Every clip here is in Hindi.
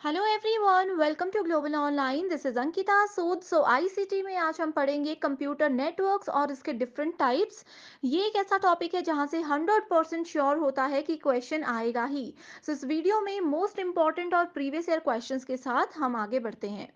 Hello everyone, welcome to global online. This is Ankita Sood. ICT में आज हम पढ़ेंगे कंप्यूटर नेटवर्क्स और इसके डिफरेंट टाइप्स। ये एक ऐसा टॉपिक है जहां से 100% श्योर होता है कि क्वेश्चन आएगा ही। इस वीडियो में मोस्ट इंपॉर्टेंट और प्रीवियस ईयर क्वेश्चंस के साथ हम आगे बढ़ते हैं।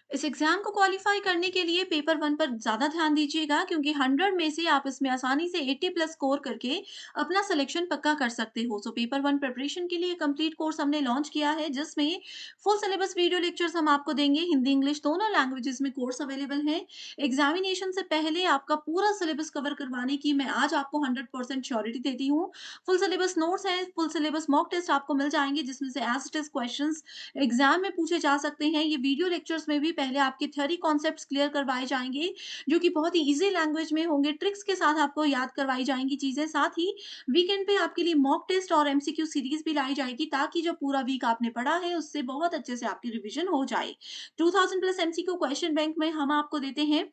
इस एग्जाम को क्वालिफाई करने के लिए पेपर वन पर ज्यादा ध्यान दीजिएगा क्योंकि 100 में से आप इसमें आसानी से 80 प्लस स्कोर करके अपना सिलेक्शन पक्का कर सकते हो। पेपर वन प्रिपरेशन के लिए कंप्लीट कोर्स हमने लॉन्च किया है जिसमें फुल सिलेबस वीडियो लेक्चर्स हम आपको देंगे। हिंदी इंग्लिश दोनों लैंग्वेजेस में कोर्स अवेलेबल है। एग्जामिनेशन से पहले आपका पूरा सिलेबस कवर करवाने की मैं आज आपको 100% श्योरिटी देती हूँ। फुल सिलेबस नोट्स है, फुल सिलेबस मॉक टेस्ट आपको मिल जाएंगे जिसमें से as it is question exam में पूछे जा सकते हैं। ये वीडियो लेक्चर्स में भी पहले आपके थ्योरी कॉन्सेप्ट्स क्लियर करवाए जाएंगे जो कि बहुत ही इजी लैंग्वेज में होंगे, ट्रिक्स के साथ आपको याद करवाई जाएंगी चीजें। साथ ही वीकेंड पे आपके लिए मॉक टेस्ट और एमसीक्यू सीरीज भी लाई जाएगी ताकि जो पूरा वीक आपने पढ़ा है उससे बहुत अच्छे से आपकी रिवीजन हो जाए। 2000 प्लस एमसीक्यू क्वेश्चन बैंक में हम आपको देते हैं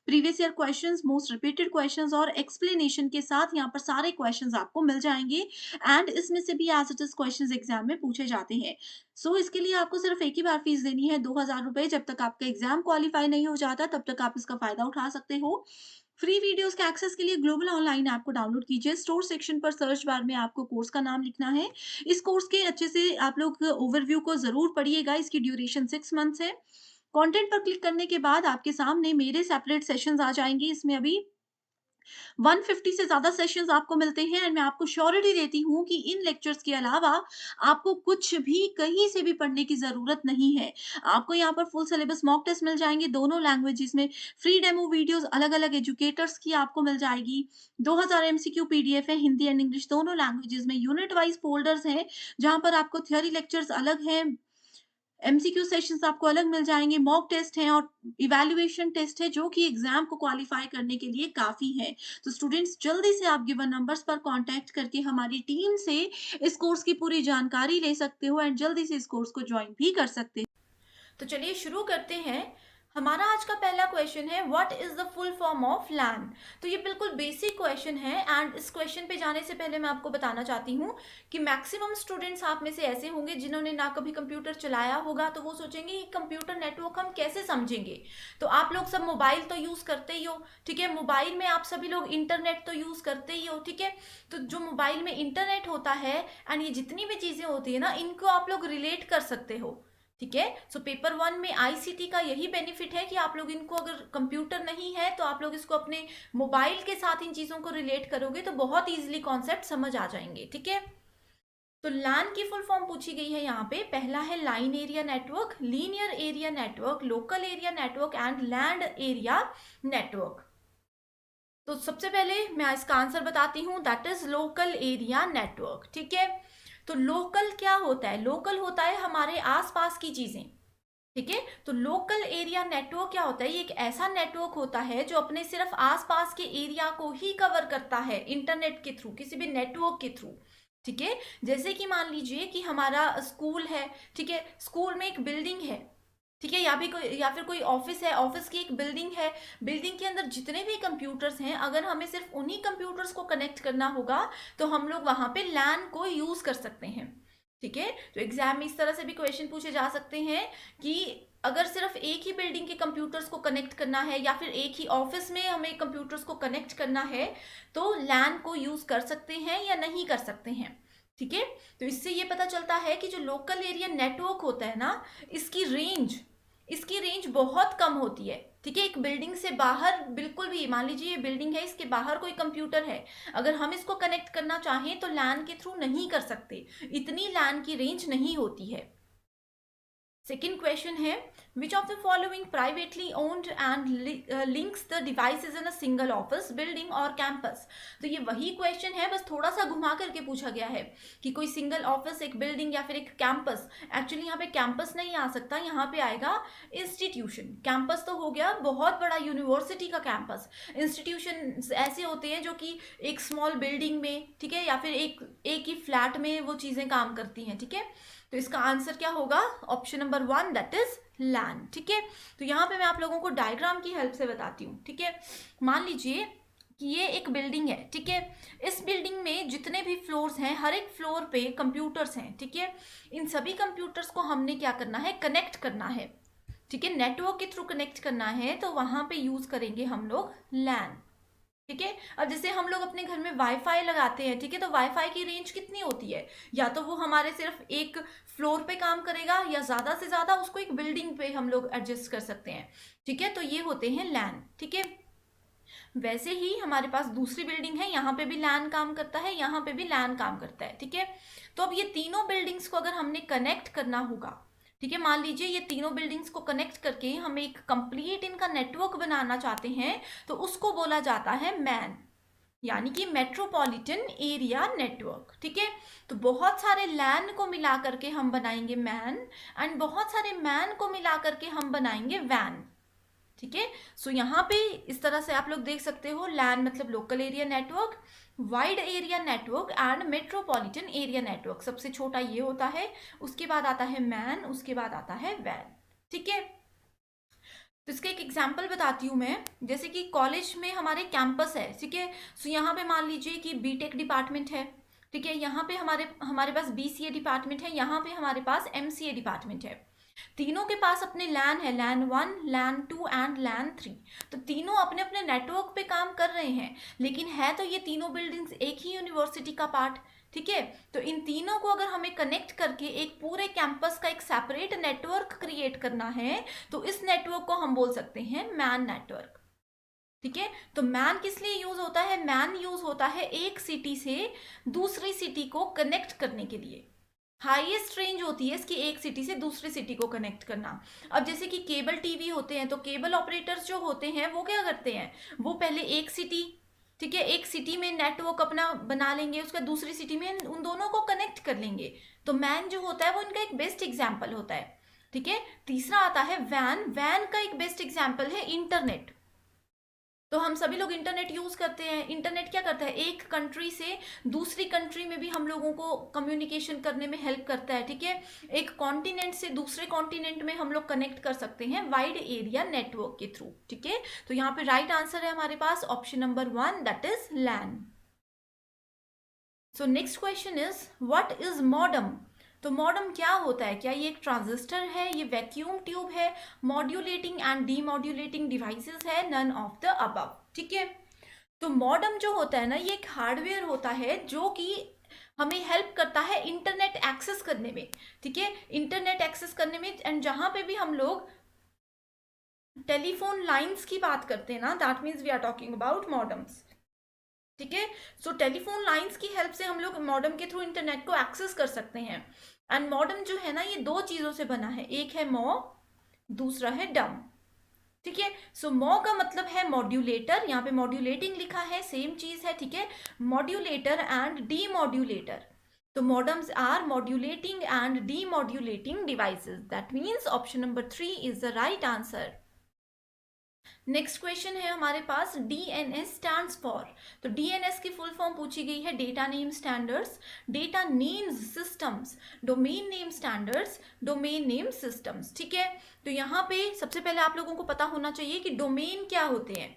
previous year questions, most repeated questions और एक्सप्लेनेशन के साथ। यहाँ पर सारे क्वेश्चंस आपको मिल जाएंगे एंड इसमें से भी as it is questions exam में पूछे जाते हैं। इसके लिए आपको सिर्फ एक ही बार फीस देनी है, 2000 रुपए। जब तक आपका एग्जाम क्वालिफाई नहीं हो जाता तब तक आप इसका फायदा उठा सकते हो। फ्री वीडियोस के एक्सेस के लिए ग्लोबल ऑनलाइन ऐप को डाउनलोड कीजिए। स्टोर सेक्शन पर सर्च बार में आपको कोर्स का नाम लिखना है। इस कोर्स के अच्छे से आप लोग ओवरव्यू को जरूर पढ़िएगा। इसकी ड्यूरेशन 6 मंथ्स है। कंटेंट पर क्लिक करने के बाद आपके सामने मेरे सेपरेट सेशंस आ जाएंगे। इसमें अभी 150 से ज़्यादा सेशंस आपको मिलते हैं एंड मैं आपको श्योरिटी देती हूँ कि इन लेक्चर्स के अलावा आपको कुछ भी कहीं से भी पढ़ने की ज़रूरत नहीं है। आपको यहाँ पर फुल सिलेबस मॉक टेस्ट मिल जाएँगे दोनों लैंग्वेजेस में। फ्री डेमो वीडियोज़ अलग-अलग एजुकेटर्स की आपको मिल जाएगी। 2000 एमसीक्यू पीडीएफ है, हिंदी एंड इंग्लिश दोनों लैंग्वेजेस में। यूनिट वाइज़ फ़ोल्डर्स हैं, जहाँ पर आपको थ्योरी लेक्चर्स अलग हैं, एमसीक्यू सेशंस आपको अलग मिल जाएँगे, मॉक टेस्ट हैं और इवैल्यूएशन टेस्ट है जो कि एग्ज़ाम को क्वालीफाई करने के लिए काफ़ी है। स्टूडेंट्स जल्दी से आप गिवन नंबर्स पर कॉन्टैक्ट करके हमारी टीम से इस कोर्स की पूरी जानकारी ले सकते हो एंड जल्दी से इस कोर्स को जॉइन भी कर सकते हो। तो चलिए शुरू करते हैं। हमारा आज का पहला क्वेश्चन है, what is the full form of LAN. तो ये बिल्कुल बेसिक क्वेश्चन है एंड इस क्वेश्चन पे जाने से पहले मैं आपको बताना चाहती हूँ कि मैक्सिमम स्टूडेंट्स आप में से ऐसे होंगे जिन्होंने ना कभी कंप्यूटर चलाया होगा, तो वो सोचेंगे कि कंप्यूटर नेटवर्क हम कैसे समझेंगे। तो आप लोग सब मोबाइल तो यूज करते ही हो, ठीक है। मोबाइल में आप सभी लोग इंटरनेट तो यूज करते ही हो, ठीक है। तो जो मोबाइल में इंटरनेट होता है एंड ये जितनी भी चीजें होती है ना, इनको आप लोग रिलेट कर सकते हो, ठीक है। पेपर वन में आईसीटी का यही बेनिफिट है कि आप लोग इनको, अगर कंप्यूटर नहीं है तो आप लोग इसको अपने मोबाइल के साथ इन चीजों को रिलेट करोगे तो बहुत इजीली कॉन्सेप्ट समझ आ जाएंगे, ठीक है। तो लैन की फुल फॉर्म पूछी गई है यहाँ पे। पहला है line area network, linear area network, local area network and land area network. तो सबसे पहले मैं इसका आंसर बताती हूँ, that is local area network, ठीक है। तो लोकल क्या होता है? लोकल होता है हमारे आसपास की चीजें, ठीक है। तो लोकल एरिया नेटवर्क क्या होता है? ये एक ऐसा नेटवर्क होता है जो अपने सिर्फ आसपास के एरिया को ही कवर करता है इंटरनेट के थ्रू, किसी भी नेटवर्क के थ्रू, ठीक है। जैसे कि मान लीजिए कि हमारा स्कूल है, ठीक है। स्कूल में एक बिल्डिंग है, ठीक है, या फिर कोई ऑफिस है, ऑफिस की एक बिल्डिंग है। बिल्डिंग के अंदर जितने भी कंप्यूटर्स हैं, अगर हमें सिर्फ उन्हीं कंप्यूटर्स को कनेक्ट करना होगा तो हम लोग वहां पे लैन को यूज कर सकते हैं, ठीक है। तो एग्जाम में इस तरह से भी क्वेश्चन पूछे जा सकते हैं कि अगर सिर्फ एक ही बिल्डिंग के कंप्यूटर्स को कनेक्ट करना है या फिर एक ही ऑफिस में हमें कंप्यूटर्स को कनेक्ट करना है तो लैन को यूज कर सकते हैं या नहीं कर सकते हैं, ठीक है। तो इससे ये पता चलता है कि जो लोकल एरिया नेटवर्क होता है ना, इसकी रेंज बहुत कम होती है, ठीक है। एक बिल्डिंग से बाहर बिल्कुल भी, मान लीजिए ये बिल्डिंग है, इसके बाहर कोई कंप्यूटर है, अगर हम इसको कनेक्ट करना चाहें तो लैन के थ्रू नहीं कर सकते, इतनी लैन की रेंज नहीं होती है। सेकेंड क्वेश्चन है, विच of the following privately owned and links the devices in a single office building और कैंपस। तो ये वही क्वेश्चन है, बस थोड़ा सा घुमा करके पूछा गया है कि कोई सिंगल ऑफिस, एक बिल्डिंग या फिर एक कैंपस। एक्चुअली यहाँ पे कैंपस नहीं आ सकता, यहाँ पे आएगा इंस्टीट्यूशन। कैंपस तो हो गया बहुत बड़ा यूनिवर्सिटी का कैंपस। इंस्टीट्यूशन ऐसे होते हैं जो कि एक स्मॉल बिल्डिंग में, ठीक है, या फिर एक ही फ्लैट में वो चीजें काम करती हैं, ठीक है। तो इसका आंसर क्या होगा? ऑप्शन नंबर 1, दैट इज लैन, ठीक है। तो यहाँ पे मैं आप लोगों को डायग्राम की हेल्प से बताती हूँ, ठीक है। मान लीजिए कि ये एक बिल्डिंग है, ठीक है। इस बिल्डिंग में जितने भी फ्लोर्स हैं, हर एक फ्लोर पे कंप्यूटर्स हैं, ठीक है। इन सभी कंप्यूटर्स को हमने क्या करना है, कनेक्ट करना है, ठीक है। नेटवर्क के थ्रू कनेक्ट करना है, तो वहां पे यूज करेंगे हम लोग लैन, ठीक है। अब जैसे हम लोग अपने घर में वाईफाई लगाते हैं, ठीक है, तो वाईफाई की रेंज कितनी होती है, या तो वो हमारे सिर्फ एक फ्लोर पे काम करेगा, या ज्यादा से ज्यादा उसको एक बिल्डिंग पे हम लोग एडजस्ट कर सकते हैं, ठीक है। तो ये होते हैं लैन, ठीक है। वैसे ही हमारे पास दूसरी बिल्डिंग है, यहाँ पे भी लैन काम करता है, यहाँ पे भी लैन काम करता है, ठीक है। तो अब ये तीनों बिल्डिंग्स को अगर हमने कनेक्ट करना होगा, ठीक है, मान लीजिए ये तीनों बिल्डिंग्स को कनेक्ट करके हम एक कंप्लीट इनका नेटवर्क बनाना चाहते हैं, तो उसको बोला जाता है मैन, यानी कि मेट्रोपॉलिटन एरिया नेटवर्क, ठीक है। तो बहुत सारे लैन को मिला करके हम बनाएंगे मैन, एंड बहुत सारे मैन को मिला करके हम बनाएंगे वैन, ठीक है। सो यहाँ पे इस तरह से आप लोग देख सकते हो, लैन मतलब local area network, wide area network and metropolitan area network, सबसे छोटा ये होता है, उसके बाद आता है मैन, उसके बाद आता है वैन, ठीक है। तो इसका एक एग्जाम्पल बताती हूँ मैं, जैसे कि कॉलेज में हमारे कैंपस है, ठीक है। सो यहाँ पे मान लीजिए कि बीटेक डिपार्टमेंट है, ठीक है। यहाँ पे हमारे हमारे पास बीसीए डिपार्टमेंट है, यहाँ पे हमारे पास एमसीए डिपार्टमेंट है। तीनों के पास अपने लैन है, लैन 1, लैन 2 एंड लैन 3। तो तीनों अपने अपने नेटवर्क पे काम कर रहे हैं, लेकिन है तो ये तीनों बिल्डिंग्स एक ही यूनिवर्सिटी का पार्ट, ठीक है। तो इन तीनों को अगर हमें कनेक्ट करके एक पूरे कैंपस का एक सेपरेट नेटवर्क क्रिएट करना है, तो इस नेटवर्क को हम बोल सकते हैं मैन नेटवर्क, ठीक है। तो मैन किस लिए यूज होता है, मैन यूज होता है एक सिटी से दूसरी सिटी को कनेक्ट करने के लिए। हाईएस्ट रेंज होती है इसकी एक सिटी से दूसरी सिटी को कनेक्ट करना। अब जैसे कि केबल टीवी होते हैं, तो केबल ऑपरेटर्स जो होते हैं वो क्या करते हैं, वो पहले एक सिटी, ठीक है, एक सिटी में नेटवर्क अपना बना लेंगे, उसका दूसरी सिटी में उन दोनों को कनेक्ट कर लेंगे। तो मैन जो होता है वो इनका एक बेस्ट एग्जाम्पल होता है, ठीक है। तीसरा आता है वैन, वैन का एक बेस्ट एग्जाम्पल है इंटरनेट। तो हम सभी लोग इंटरनेट यूज करते हैं, इंटरनेट क्या करता है, एक कंट्री से दूसरी कंट्री में भी हम लोगों को कम्युनिकेशन करने में हेल्प करता है, ठीक है। एक कॉन्टिनेंट से दूसरे कॉन्टिनेंट में हम लोग कनेक्ट कर सकते हैं वाइड एरिया नेटवर्क के थ्रू, ठीक है। तो यहाँ पे राइट आंसर है हमारे पास option number 1, that is LAN. So next question is what is modem. तो मॉडम क्या होता है, क्या ये एक ट्रांजिस्टर है, ये वैक्यूम ट्यूब है, मॉड्यूलेटिंग एंड डीमॉड्यूलेटिंग डिवाइसेस है, नन ऑफ द अबव, ठीक है। तो मॉडम जो होता है ना, ये एक हार्डवेयर होता है जो कि हमें हेल्प करता है इंटरनेट एक्सेस करने में, ठीक है, इंटरनेट एक्सेस करने में। एंड जहां पे भी हम लोग टेलीफोन लाइंस की बात करते हैं ना, that means we are talking about modems, ठीक है। सो टेलीफोन लाइंस की हेल्प से हम लोग मॉडम के थ्रू इंटरनेट को एक्सेस कर सकते हैं। एंड मॉडम जो है ना, ये दो चीजों से बना है, एक है मॉ, दूसरा है डम, ठीक है। सो मॉ का मतलब है मॉड्यूलेटर, यहाँ पे मॉड्यूलेटिंग लिखा है, सेम चीज है, ठीक है, मॉड्यूलेटर एंड डीमॉड्यूलेटर। तो modems are modulating and demodulating devices, that means option number 3 is the right answer. Next question है हमारे पास, डीएनएस स्टैंड्स फॉर। तो डीएनएस की फुल फॉर्म पूछी गई है, data name standards, data names systems, domain name standards, domain name systems, ठीक है। तो यहाँ पे सबसे पहले आप लोगों को पता होना चाहिए कि डोमेन क्या होते हैं,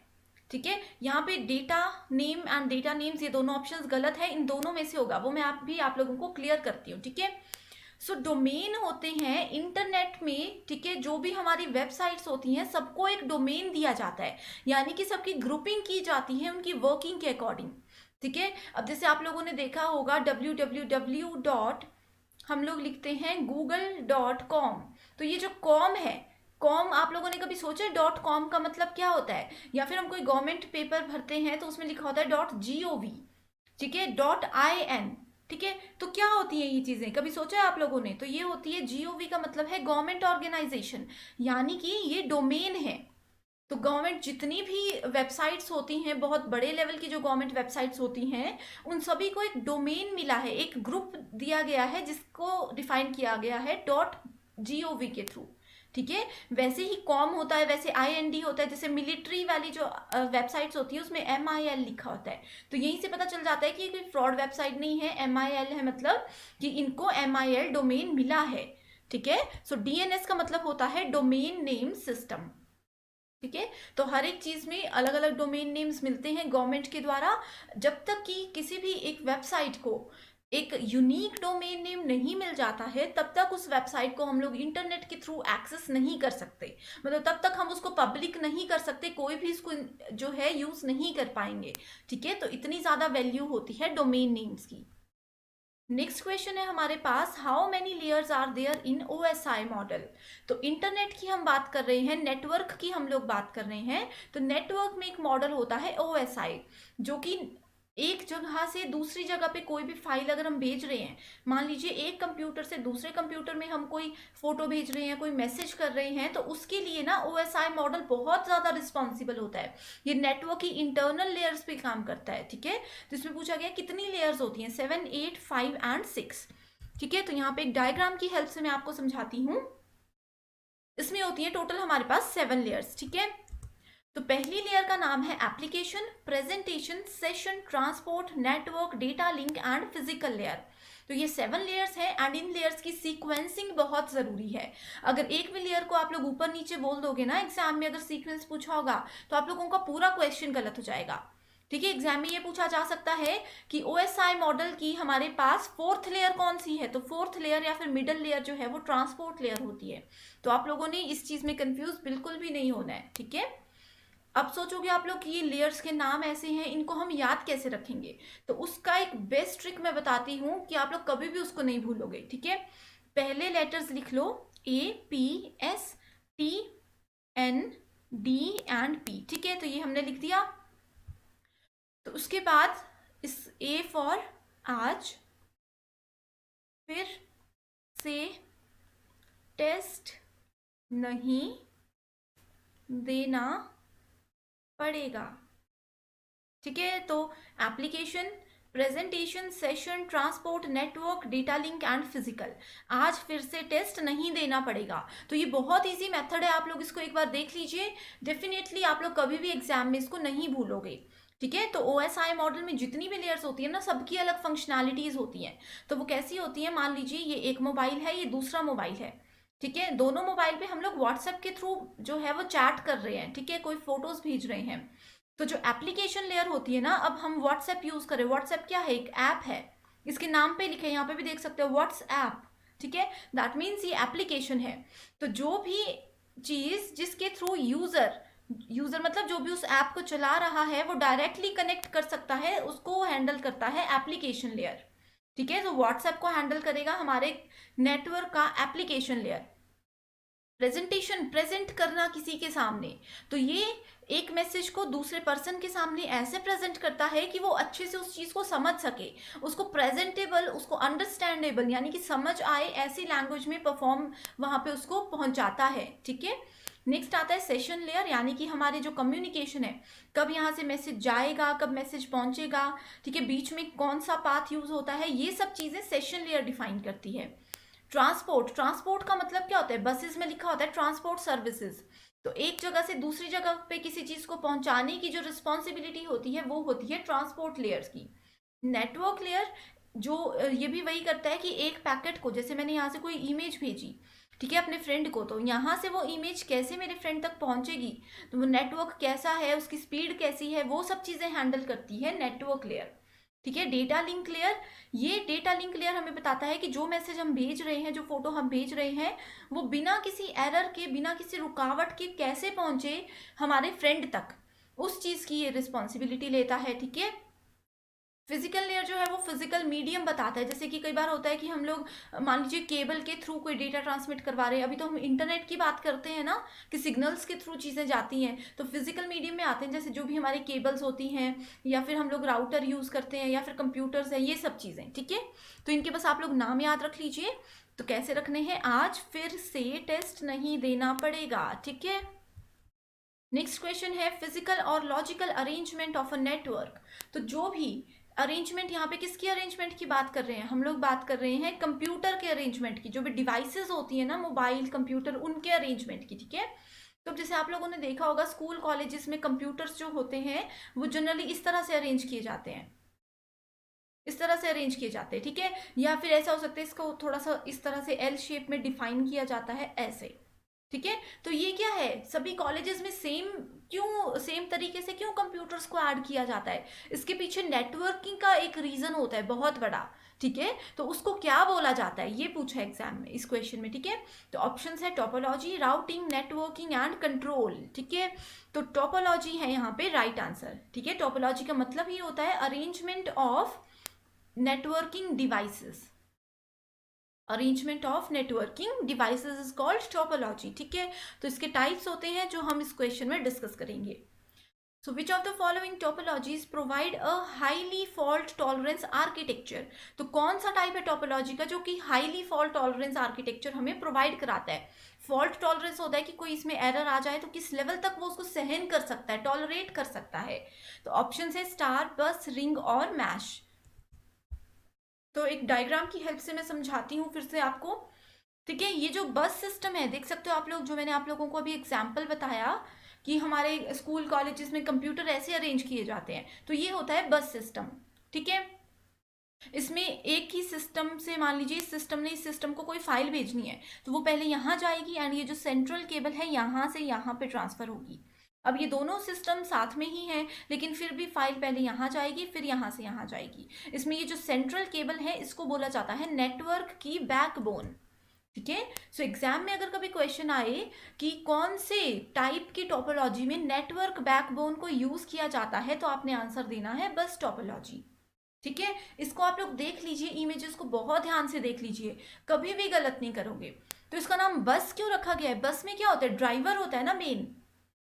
ठीक है। यहाँ पे data name and data names ये दोनों ऑप्शंस गलत है, इन दोनों में से होगा, वो मैं आप लोगों को क्लियर करती हूँ, ठीक है। सो डोमेन होते हैं इंटरनेट में, ठीक है, जो भी हमारी वेबसाइट्स होती हैं सबको एक डोमेन दिया जाता है, यानी कि सबकी ग्रुपिंग की जाती है उनकी वर्किंग के अकॉर्डिंग, ठीक है। अब जैसे आप लोगों ने देखा होगा www डॉट, हम लोग लिखते हैं google.com, तो ये जो कॉम है, कॉम आप लोगों ने कभी सोचा .com का मतलब क्या होता है, या फिर हम कोई गवर्नमेंट पेपर भरते हैं तो उसमें लिखा होता है .gov, ठीक है, .in, ठीक है। तो क्या होती है ये चीजें, कभी सोचा है आप लोगों ने, तो ये होती है GOV का मतलब है गवर्नमेंट ऑर्गेनाइजेशन, यानी कि ये डोमेन है। तो गवर्नमेंट जितनी भी वेबसाइट्स होती हैं, बहुत बड़े लेवल की जो गवर्नमेंट वेबसाइट्स होती हैं, उन सभी को एक डोमेन मिला है, एक ग्रुप दिया गया है जिसको डिफाइन किया गया है .gov के थ्रू, ठीक है। वैसे ही कॉम होता है, वैसे IND होता है, जैसे मिलिट्री वाली जो वेबसाइट्स होती है उसमें MIL लिखा होता है, तो यहीं से पता चल जाता है कि कोई फ्रॉड वेबसाइट नहीं है, MIL है, मतलब कि इनको MIL डोमेन मिला है, ठीक है। सो DNS का मतलब होता है डोमेन नेम सिस्टम, ठीक है। तो हर एक चीज़ में अलग अलग डोमेन नेम्स मिलते हैं गवर्नमेंट के द्वारा। जब तक कि किसी भी एक वेबसाइट को एक यूनिक डोमेन नेम नहीं मिल जाता है, तब तक उस वेबसाइट को हम लोग इंटरनेट के थ्रू एक्सेस नहीं कर सकते। मतलब तब तक हम उसको पब्लिक नहीं कर सकते, कोई भी इसको जो है यूज़ नहीं कर पाएंगे। ठीक है, तो इतनी ज़्यादा वैल्यू होती है डोमेन नेम्स की। नेक्स्ट क्वेश्चन है हमारे पास, how many layers are there in OSI model. तो इंटरनेट की हम बात कर रहे हैं, नेटवर्क की हम लोग बात कर रहे हैं। तो नेटवर्क में एक मॉडल होता है ओएसआई, जो कि एक जगह से दूसरी जगह पे कोई भी फाइल अगर हम भेज रहे हैं, मान लीजिए एक कंप्यूटर से दूसरे कंप्यूटर में हम कोई फोटो भेज रहे हैं, कोई मैसेज कर रहे हैं, तो उसके लिए ना ओएसआई मॉडल बहुत ज़्यादा रिस्पॉन्सिबल होता है। ये नेटवर्क की इंटरनल लेयर्स पे काम करता है। ठीक है, तो इसमें पूछा गया कितनी लेयर्स होती हैं, 7, 8, 5 एंड 6। ठीक है, तो यहाँ पे एक डायग्राम की हेल्प से मैं आपको समझाती हूँ। इसमें होती है टोटल हमारे पास 7 लेयर्स। ठीक है, तो पहली लेयर का नाम है application, presentation, session, transport, network, data link and physical layer. तो ये 7 लेयर्स हैं एंड इन लेयर्स की सीक्वेंसिंग बहुत ज़रूरी है। अगर एक भी लेयर को आप लोग ऊपर नीचे बोल दोगे ना एग्जाम में, अगर सीक्वेंस पूछा होगा, तो आप लोगों का पूरा क्वेश्चन गलत हो जाएगा। ठीक है, एग्जाम में ये पूछा जा सकता है कि ओएसआई मॉडल की हमारे पास फोर्थ लेयर कौन सी है, तो फोर्थ लेयर या फिर मिडल लेयर जो है वो ट्रांसपोर्ट लेयर होती है। तो आप लोगों ने इस चीज़ में कंफ्यूज बिल्कुल भी नहीं होना है। ठीक है, अब सोचोगे आप लोग कि ये लेयर्स के नाम ऐसे हैं, इनको हम याद कैसे रखेंगे। तो उसका एक बेस्ट ट्रिक मैं बताती हूँ कि आप लोग कभी भी उसको नहीं भूलोगे। ठीक है, पहले लेटर्स लिख लो, APSTND एंड P। ठीक है, तो ये हमने लिख दिया। तो उसके बाद इस A फॉर आज, फिर से टेस्ट नहीं देना पड़ेगा। ठीक है, तो application, presentation, session, transport, network, data link and physical, आज फिर से टेस्ट नहीं देना पड़ेगा। तो ये बहुत इजी मेथड है, आप लोग इसको एक बार देख लीजिए, डेफिनेटली आप लोग कभी भी एग्जाम में इसको नहीं भूलोगे। ठीक है, तो ओएसआई मॉडल में जितनी भी लेयर्स होती है ना, सबकी अलग फंक्शनैलिटीज होती हैं। तो वो कैसी होती है, मान लीजिए ये एक मोबाइल है, ये दूसरा मोबाइल है। ठीक है, दोनों मोबाइल पे हम लोग व्हाट्सएप के थ्रू जो है वो चैट कर रहे हैं। ठीक है, कोई फोटोज भेज रहे हैं। तो जो एप्लीकेशन लेयर होती है ना, अब हम व्हाट्सएप यूज करें, व्हाट्सएप क्या है, एक ऐप है, इसके नाम पे लिखे, यहाँ पे भी देख सकते हो व्हाट्सएप। ठीक है, दैट मीन्स ये एप्लीकेशन है। तो जो भी चीज जिसके थ्रू यूजर यूजर मतलब जो भी उस ऐप को चला रहा है वो डायरेक्टली कनेक्ट कर सकता है, उसको हैंडल करता है एप्लीकेशन लेयर। ठीक है, तो व्हाट्सएप को हैंडल करेगा हमारे नेटवर्क का एप्लीकेशन लेयर। प्रेजेंटेशन, प्रेजेंट करना किसी के सामने, तो ये एक मैसेज को दूसरे पर्सन के सामने ऐसे प्रेजेंट करता है कि वो अच्छे से उस चीज़ को समझ सके, उसको प्रेजेंटेबल, उसको अंडरस्टैंडेबल यानी कि समझ आए ऐसी लैंग्वेज में परफॉर्म वहाँ पे उसको पहुँचाता है। ठीक है, नेक्स्ट आता है सेशन लेयर, यानी कि हमारे जो कम्युनिकेशन है, कब यहाँ से मैसेज जाएगा, कब मैसेज पहुँचेगा। ठीक है, बीच में कौन सा पाथ यूज होता है, ये सब चीज़ें सेशन लेयर डिफाइन करती है। ट्रांसपोर्ट, ट्रांसपोर्ट का मतलब क्या होता है, बसेस में लिखा होता है ट्रांसपोर्ट सर्विसेज। तो एक जगह से दूसरी जगह पे किसी चीज को पहुंचाने की जो रिस्पॉन्सिबिलिटी होती है वो होती है ट्रांसपोर्ट लेयर्स की। नेटवर्क लेयर जो ये भी वही करता है कि एक पैकेट को, जैसे मैंने यहाँ से कोई इमेज भेजी, ठीक है, अपने फ्रेंड को, तो यहाँ से वो इमेज कैसे मेरे फ्रेंड तक पहुंचेगी, तो वो नेटवर्क कैसा है, उसकी स्पीड कैसी है, वो सब चीजें हैंडल करती है नेटवर्क लेयर। ठीक है, डेटा लिंक लेयर, ये डेटा लिंक लेयर हमें बताता है कि जो मैसेज हम भेज रहे हैं, जो फोटो हम भेज रहे हैं, वो बिना किसी एरर के, बिना किसी रुकावट के कैसे पहुंचे हमारे फ्रेंड तक, उस चीज की ये रिस्पॉन्सिबिलिटी लेता है। ठीक है, फिजिकल लेयर जो है वो फिजिकल मीडियम बताता है, जैसे कि कई बार होता है कि हम लोग मान लीजिए केबल के थ्रू कोई डेटा ट्रांसमिट करवा रहे हैं, अभी तो हम इंटरनेट की बात करते हैं ना कि सिग्नल्स के थ्रू चीज़ें जाती हैं, तो फिजिकल मीडियम में आते हैं, जैसे जो भी हमारे केबल्स होती हैं, या फिर हम लोग राउटर यूज़ करते हैं, या फिर कंप्यूटर्स हैं, ये सब चीज़ें। ठीक है, तो इनके बस आप लोग नाम याद रख लीजिए। तो कैसे रखने हैं, आज फिर से टेस्ट नहीं देना पड़ेगा। ठीक है, नेक्स्ट क्वेश्चन है फिजिकल और logical arrangement of a network. तो जो भी अरेंजमेंट, यहाँ पे किसकी अरेंजमेंट की बात कर रहे हैं, हम लोग बात कर रहे हैं कंप्यूटर के अरेंजमेंट की, जो भी डिवाइसेस होती है ना, मोबाइल, कंप्यूटर, उनके अरेंजमेंट की। ठीक है, तो जैसे आप लोगों ने देखा होगा स्कूल कॉलेजेस में कंप्यूटर्स जो होते हैं वो जनरली इस तरह से अरेंज किए जाते हैं, इस तरह से अरेंज किए जाते हैं। ठीक है, या फिर ऐसा हो सकता है इसको थोड़ा सा इस तरह से एल शेप में डिफाइन किया जाता है, ऐसे। ठीक है, तो ये क्या है, सभी कॉलेजेस में सेम तरीके से क्यों कंप्यूटर्स को ऐड किया जाता है? इसके पीछे नेटवर्किंग का एक रीजन होता है बहुत बड़ा। ठीक है, तो उसको क्या बोला जाता है, ये पूछा एग्जाम में, इस क्वेश्चन में। ठीक है, तो ऑप्शंस है topology, routing, networking and control. ठीक है, तो टोपोलॉजी है यहाँ पे राइट आंसर। ठीक है, टोपोलॉजी का मतलब ही होता है arrangement of networking devices. Arrangement of networking devices is called topology. ठीक है, तो इसके टाइप्स होते हैं जो हम इस क्वेश्चन में डिस्कस करेंगे। So which of the following topologies provide a highly fault tolerance architecture? तो कौन सा टाइप है टोपोलॉजी का जो कि हाईली फॉल्ट टॉलरेंस आर्किटेक्चर हमें प्रोवाइड कराता है? फॉल्ट टॉलरेंस होता है कि कोई इसमें एरर आ जाए तो किस लेवल तक वो उसको सहन कर सकता है, टॉलरेट कर सकता है। तो ऑप्शन है स्टार, बस, रिंग और मैश। तो एक डायग्राम की हेल्प से मैं समझाती हूँ फिर से आपको। ठीक है, ये जो बस सिस्टम है, देख सकते हो आप लोग, जो मैंने आप लोगों को अभी एग्जाम्पल बताया कि हमारे स्कूल कॉलेजेस में कंप्यूटर ऐसे अरेंज किए जाते हैं, तो ये होता है बस सिस्टम। ठीक है, इसमें एक ही सिस्टम से, मान लीजिए इस सिस्टम ने इस सिस्टम को कोई फाइल भेजनी है, तो वो पहले यहाँ जाएगी एंड ये जो सेंट्रल केबल है यहाँ से यहाँ पे ट्रांसफर होगी। अब ये दोनों सिस्टम साथ में ही हैं, लेकिन फिर भी फाइल पहले यहाँ जाएगी फिर यहाँ से यहाँ जाएगी। इसमें ये जो सेंट्रल केबल है इसको बोला जाता है नेटवर्क की बैकबोन। ठीक है, सो एग्जाम में अगर कभी क्वेश्चन आए कि कौन से टाइप की टोपोलॉजी में नेटवर्क बैकबोन को यूज किया जाता है, तो आपने आंसर देना है बस टोपोलॉजी। ठीक है, इसको आप लोग देख लीजिए, इमेजेस को बहुत ध्यान से देख लीजिए, कभी भी गलत नहीं करोगे। तो इसका नाम बस क्यों रखा गया है? बस में क्या होता है, ड्राइवर होता है ना मेन।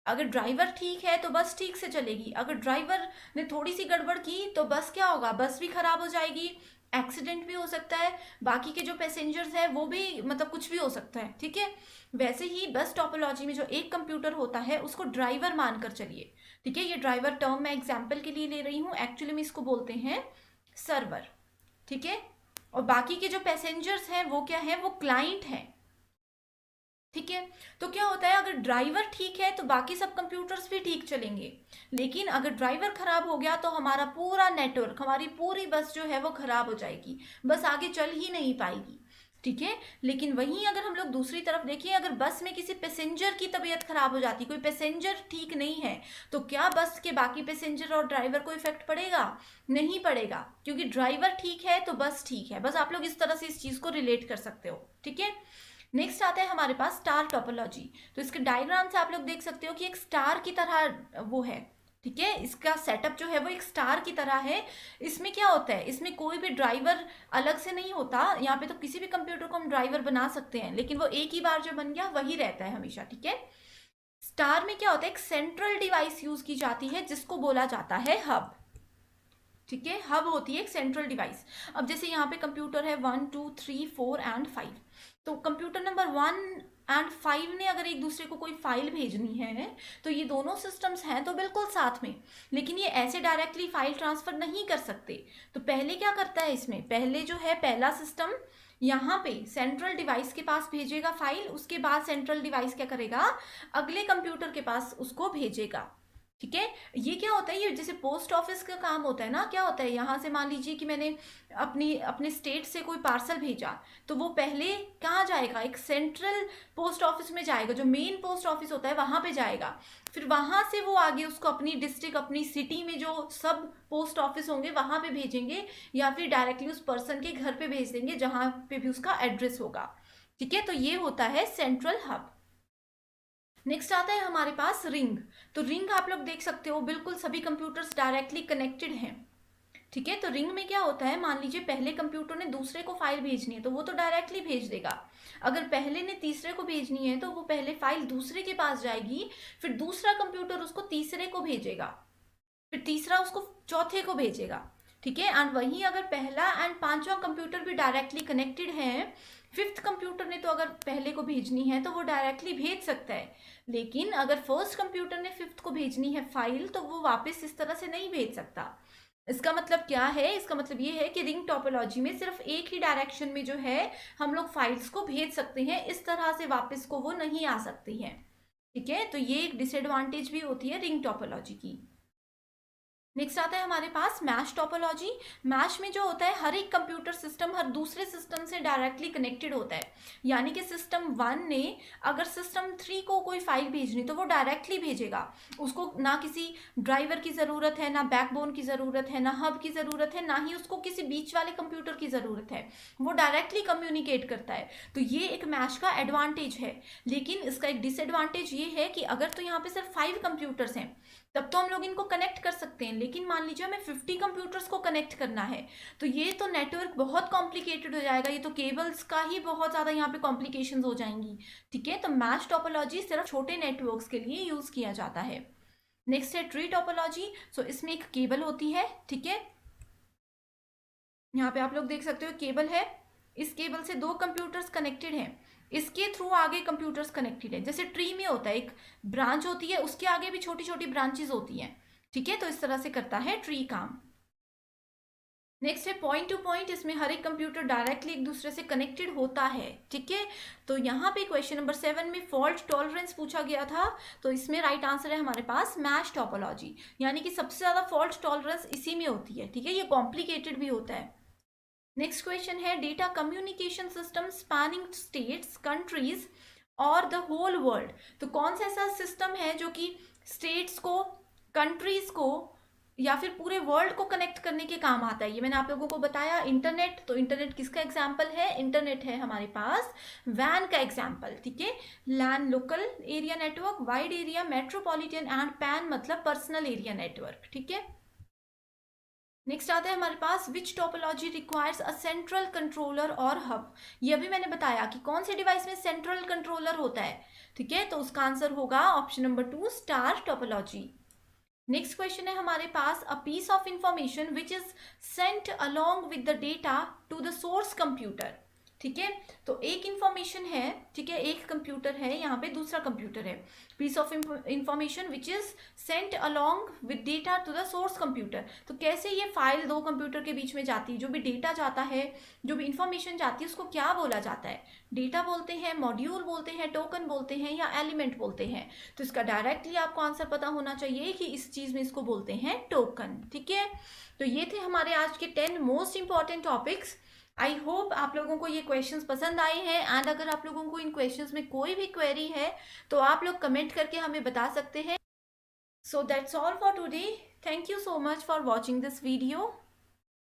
अगर ड्राइवर ठीक है तो बस ठीक से चलेगी, अगर ड्राइवर ने थोड़ी सी गड़बड़ की तो बस क्या होगा, बस भी खराब हो जाएगी, एक्सीडेंट भी हो सकता है, बाकी के जो पैसेंजर्स हैं वो भी, मतलब कुछ भी हो सकता है। ठीक है, वैसे ही बस टोपोलॉजी में जो एक कंप्यूटर होता है उसको ड्राइवर मानकर चलिए। ठीक है, ये ड्राइवर टर्म मैं एग्जाम्पल के लिए ले रही हूँ, एक्चुअली में इसको बोलते हैं सर्वर। ठीक है, और बाकी के जो पैसेंजर्स हैं वो क्या है, वो क्लाइंट हैं। ठीक है, तो क्या होता है, अगर ड्राइवर ठीक है तो बाकी सब कंप्यूटर्स भी ठीक चलेंगे, लेकिन अगर ड्राइवर खराब हो गया तो हमारा पूरा नेटवर्क, हमारी पूरी बस जो है वो खराब हो जाएगी, बस आगे चल ही नहीं पाएगी। ठीक है, लेकिन वहीं अगर हम लोग दूसरी तरफ देखिए, अगर बस में किसी पैसेंजर की तबीयत खराब हो जाती, कोई पैसेंजर ठीक नहीं है, तो क्या बस के बाकी पैसेंजर और ड्राइवर को इफेक्ट पड़ेगा? नहीं पड़ेगा, क्योंकि ड्राइवर ठीक है तो बस ठीक है। बस आप लोग इस तरह से इस चीज को रिलेट कर सकते हो। ठीक है, नेक्स्ट आता है हमारे पास स्टार टोपोलॉजी। तो इसके डायग्राम से आप लोग देख सकते हो कि एक स्टार की तरह वो है। ठीक है, इसका सेटअप जो है वो एक स्टार की तरह है। इसमें क्या होता है, इसमें कोई भी ड्राइवर अलग से नहीं होता। यहाँ पे तो किसी भी कंप्यूटर को हम ड्राइवर बना सकते हैं, लेकिन वो एक ही बार जो बन गया वही रहता है हमेशा। ठीक है, स्टार में क्या होता है, एक सेंट्रल डिवाइस यूज की जाती है जिसको बोला जाता है हब। ठीक है, हब होती है एक सेंट्रल डिवाइस। अब जैसे यहाँ पे कंप्यूटर है 1 2 3 4 एंड 5, तो कंप्यूटर नंबर 1 एंड 5 ने अगर एक दूसरे को कोई फाइल भेजनी है, तो ये दोनों सिस्टम्स हैं तो बिल्कुल साथ में, लेकिन ये ऐसे डायरेक्टली फाइल ट्रांसफर नहीं कर सकते। तो पहले क्या करता है, इसमें पहले जो है पहला सिस्टम यहाँ पे सेंट्रल डिवाइस के पास भेजेगा फाइल, उसके बाद सेंट्रल डिवाइस क्या करेगा, अगले कंप्यूटर के पास उसको भेजेगा। ठीक है, ये क्या होता है, ये जैसे पोस्ट ऑफिस का काम होता है ना। क्या होता है, यहाँ से मान लीजिए कि मैंने अपने स्टेट से कोई पार्सल भेजा, तो वो पहले कहाँ जाएगा, एक सेंट्रल पोस्ट ऑफिस में जाएगा, जो मेन पोस्ट ऑफिस होता है वहाँ पे जाएगा। फिर वहाँ से वो आगे उसको अपनी डिस्ट्रिक्ट, अपनी सिटी में जो सब पोस्ट ऑफिस होंगे वहाँ पे भेजेंगे, या फिर डायरेक्टली उस पर्सन के घर पे भेज देंगे जहाँ पे भी उसका एड्रेस होगा। ठीक है, तो ये होता है सेंट्रल हब। नेक्स्ट आता है हमारे पास रिंग। तो रिंग आप लोग देख सकते हो, बिल्कुल सभी कंप्यूटर्स डायरेक्टली कनेक्टेड हैं। ठीक है, तो रिंग में क्या होता है, मान लीजिए पहले कंप्यूटर ने दूसरे को फाइल भेजनी है तो वो तो डायरेक्टली भेज देगा। अगर पहले ने तीसरे को भेजनी है तो वो पहले फाइल दूसरे के पास जाएगी, फिर दूसरा कंप्यूटर उसको तीसरे को भेजेगा, फिर तीसरा उसको चौथे को भेजेगा। ठीक है, एंड वहीं अगर पहला एंड पांचवा कंप्यूटर भी डायरेक्टली कनेक्टेड है, फिफ्थ कंप्यूटर ने तो अगर पहले को भेजनी है तो वो डायरेक्टली भेज सकता है, लेकिन अगर फर्स्ट कंप्यूटर ने फिफ्थ को भेजनी है फाइल तो वो वापस इस तरह से नहीं भेज सकता। इसका मतलब क्या है, इसका मतलब ये है कि रिंग टोपोलॉजी में सिर्फ एक ही डायरेक्शन में जो है हम लोग फाइल्स को भेज सकते हैं, इस तरह से वापस को वो नहीं आ सकती है। ठीक है, तो ये एक डिसएडवांटेज भी होती है रिंग टोपोलॉजी की। नेक्स्ट आता है हमारे पास मैश टोपोलॉजी। मैश में जो होता है, हर एक कंप्यूटर सिस्टम हर दूसरे सिस्टम से डायरेक्टली कनेक्टेड होता है। यानी कि सिस्टम 1 ने अगर सिस्टम 3 को कोई फाइल भेजनी तो वो डायरेक्टली भेजेगा। उसको ना किसी ड्राइवर की ज़रूरत है, ना बैकबोन की ज़रूरत है, ना हब की ज़रूरत है, ना ही उसको किसी बीच वाले कंप्यूटर की ज़रूरत है। वो डायरेक्टली कम्युनिकेट करता है। तो ये एक मैश का एडवांटेज है। लेकिन इसका एक डिसएडवांटेज ये है कि अगर तो यहाँ पे सिर्फ 5 कंप्यूटर्स हैं तब तो हम लोग इनको कनेक्ट कर सकते हैं, लेकिन मान लीजिए हमें 50 कंप्यूटर्स को कनेक्ट करना है तो ये तो नेटवर्क बहुत कॉम्प्लिकेटेड हो जाएगा। ये तो केबल्स का ही बहुत ज़्यादा यहाँ पे कॉम्प्लिकेशंस हो जाएंगी। ठीक है, तो मैश टोपोलॉजी सिर्फ छोटे नेटवर्क्स के लिए यूज़ किया जाता है। नेक्स्ट है ट्री टोपोलॉजी। सो इसमें एक केबल होती है। ठीक है, यहाँ पे आप लोग देख सकते हो केबल है। इस केबल से 2 कंप्यूटर्स कनेक्टेड हैं। इसके थ्रू आगे कंप्यूटर्स कनेक्टेड है। जैसे ट्री में होता है, एक ब्रांच होती है, उसके आगे भी छोटी छोटी ब्रांचेस होती हैं। ठीक है, तो इस तरह से करता है ट्री काम। नेक्स्ट है पॉइंट टू पॉइंट। इसमें हर एक कंप्यूटर डायरेक्टली एक दूसरे से कनेक्टेड होता है। ठीक है, तो यहाँ पे क्वेश्चन नंबर 7 में फॉल्ट टॉलरेंस पूछा गया था, तो इसमें राइट आंसर है हमारे पास मैश टोपोलॉजी। यानी कि सबसे ज़्यादा फॉल्ट टॉलरेंस इसी में होती है। ठीक है, ये कॉम्प्लिकेटेड भी होता है। नेक्स्ट क्वेश्चन है data communication system spanning states, countries और द होल वर्ल्ड। तो कौन सा ऐसा सिस्टम है जो कि स्टेट्स को, कंट्रीज को या फिर पूरे वर्ल्ड को कनेक्ट करने के काम आता है? ये मैंने आप लोगों को बताया, इंटरनेट। तो इंटरनेट किसका एग्जाम्पल है? इंटरनेट है हमारे पास वैन का एग्जाम्पल। ठीक है, LAN local area network, wide area metropolitan and PAN मतलब पर्सनल एरिया नेटवर्क। ठीक है, नेक्स्ट आता है हमारे पास which topology requires a central controller or hub. ये अभी मैंने बताया कि कौन से डिवाइस में सेंट्रल कंट्रोलर होता है। ठीक है, तो उसका आंसर होगा option number 2 star topology. Next question है हमारे पास a piece of information which is sent along with the data to the source computer. ठीक है, तो एक इंफॉर्मेशन है। ठीक है, एक कंप्यूटर है, यहाँ पे दूसरा कंप्यूटर है। Piece of information which is sent along with data to the source computer. तो कैसे ये फाइल 2 कंप्यूटर के बीच में जाती है? जो भी डेटा जाता है, जो भी इंफॉर्मेशन जाती है, उसको क्या बोला जाता है? डेटा बोलते हैं, मॉड्यूल बोलते हैं, टोकन बोलते हैं या एलिमेंट बोलते हैं? तो इसका डायरेक्टली आपको आंसर पता होना चाहिए कि इस चीज में इसको बोलते हैं टोकन। ठीक है, तो ये थे हमारे आज के 10 most important topics. I hope आप लोगों को ये क्वेश्चंस पसंद आए हैं। एंड अगर आप लोगों को इन क्वेश्चंस में कोई भी क्वेरी है तो आप लोग कमेंट करके हमें बता सकते हैं। So that's all for today. Thank you so much for watching this video.